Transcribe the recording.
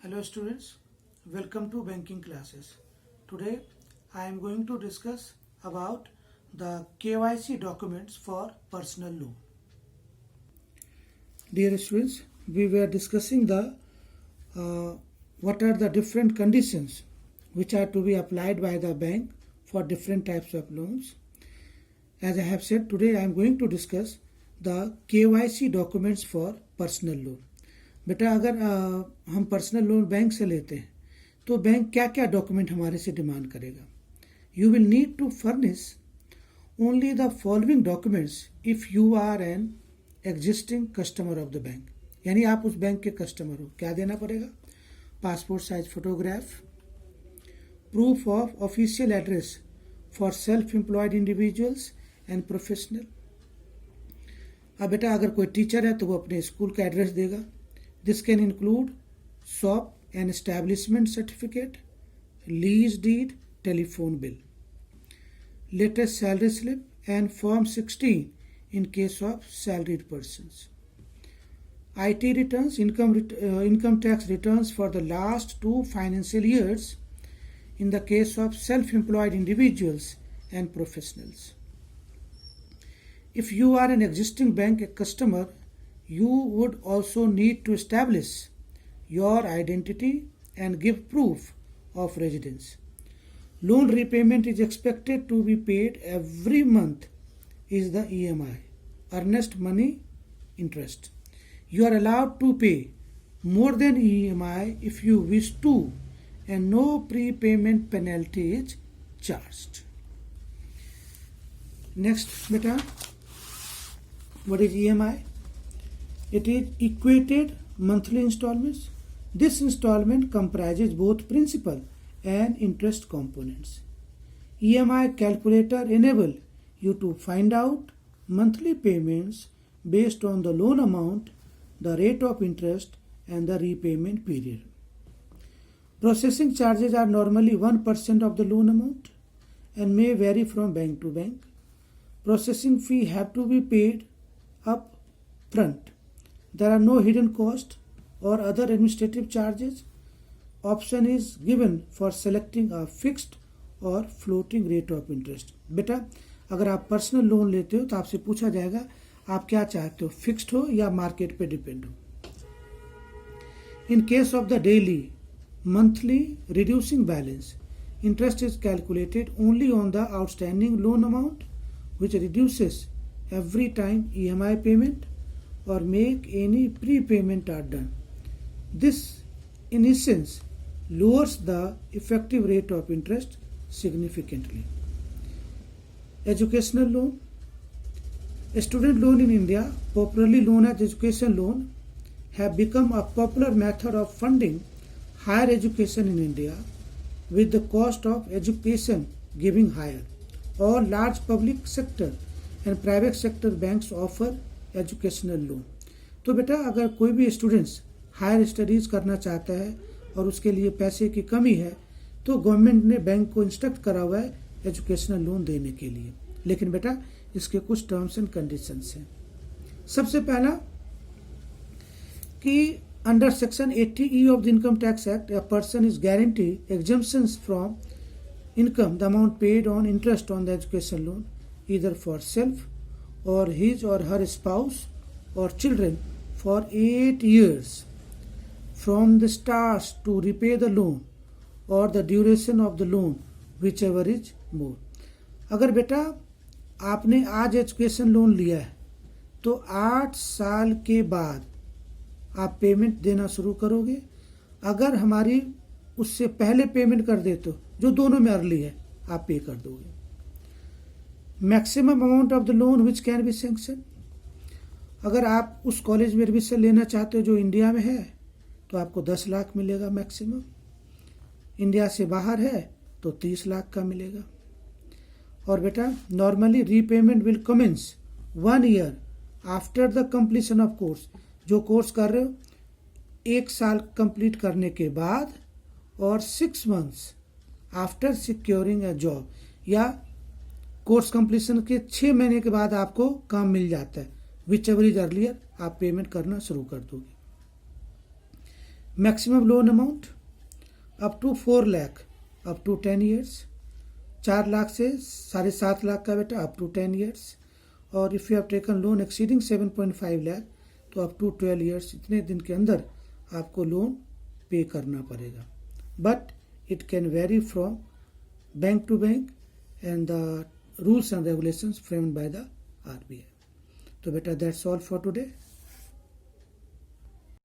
Hello students, welcome to banking classes. Today I am going to discuss about the KYC documents for personal loan. Dear students, we were discussing the what are the different conditions which are to be applied by the bank for different types of loans. As I have said, today I am going to discuss the KYC documents for personal loan. बेटा अगर हम personal loan bank से लेते हैं तो bank क्या क्या document हमारे से डिमांड करेगा. You will need to furnish only the following documents if you are an existing customer of the bank. यानी आप उस बैंक के कस्टमर हो. क्या देना पड़ेगा? Passport size photograph, proof of official address for self employed individuals and professional. अब बेटा अगर कोई टीचर है तो वो अपने स्कूल का एड्रेस देगा. This can include shop and establishment certificate, lease deed, telephone bill, latest salary slip, and Form 16 in case of salaried persons. IT returns, income tax returns for the last 2 financial years in the case of self-employed individuals and professionals. If you are an existing bank customer, you would also need to establish your identity and give proof of residence. Loan repayment is expected to be paid every month is the EMI, earnest money interest. You are allowed to pay more than EMI if you wish to, and no prepayment penalty is charged. Next, beta, what is EMI? It is equated monthly installments. This installment comprises both principal and interest components. EMI calculator enable you to find out monthly payments based on the loan amount, the rate of interest, and the repayment period. Processing charges are normally 1% of the loan amount and may vary from bank to bank. Processing fee have to be paid up front. There are no hidden costs or other administrative charges. Option is given for selecting a fixed or floating rate of interest. बेटा अगर आप personal loan लेते हो तो आपसे पूछा जाएगा आप क्या चाहते हो, फिक्स्ड हो या मार्केट पे डिपेंड हो. In case of the daily, monthly reducing balance, interest is calculated only on the outstanding loan amount, which reduces every time EMI payment or make any prepayment are done. This, in essence, lowers the effective rate of interest significantly. Educational loan. A student loan in India, popularly known as education loan, have become a popular method of funding higher education in India, with the cost of education giving higher. All large public sector and private sector banks offer educational loan. तो बेटा अगर कोई भी students higher studies करना चाहता है और उसके लिए पैसे की कमी है तो गवर्नमेंट ने बैंक को इंस्ट्रक्ट करा हुआ है एजुकेशनल लोन देने के लिए. लेकिन बेटा इसके कुछ टर्म्स एंड कंडीशंस हैं. सबसे पहला कि under section 80E of the income tax act a person is guarantee exemptions from income the amount paid on interest on the education loan either for self or his or her spouse or children for 8 years from the start to repay the loan or the duration of the loan, whichever is more. अगर बेटा आपने आज education loan लिया है तो 8 साल के बाद आप पेमेंट देना शुरू करोगे. अगर हमारी उससे पहले पेमेंट कर दे तो जो दोनों में अर्ली है आप पे कर दोगे. Maximum amount of the loan which can be sanction. अगर आप उस कॉलेज में एडमिशन लेना चाहते हो जो इंडिया में है तो आपको 10 लाख मिलेगा मैक्सिमम. इंडिया से बाहर है तो 30 लाख का मिलेगा. और बेटा normally repayment will commence 1 year after the completion of course. जो कोर्स कर रहे हो 1 साल कंप्लीट करने के बाद और 6 months after securing a job, या कोर्स कंप्लीशन के 6 महीने के बाद आपको काम मिल जाता है. विच एवर इज अर्लियर आप पेमेंट करना शुरू कर दोगे. Maximum loan amount up to 4 lakh up to 10 years, 4 lakh से 7.5 लाख का बेटा अप टू 10 ईयर्स, और if you have taken loan exceeding 7.5 lakh तो अप टू 12 ईयर्स, इतने दिन के अंदर आपको लोन पे करना पड़ेगा. But it can vary from bank to bank and the rules and regulations framed by the RBI. तो बेटा दैट्स ऑल फॉर टुडे.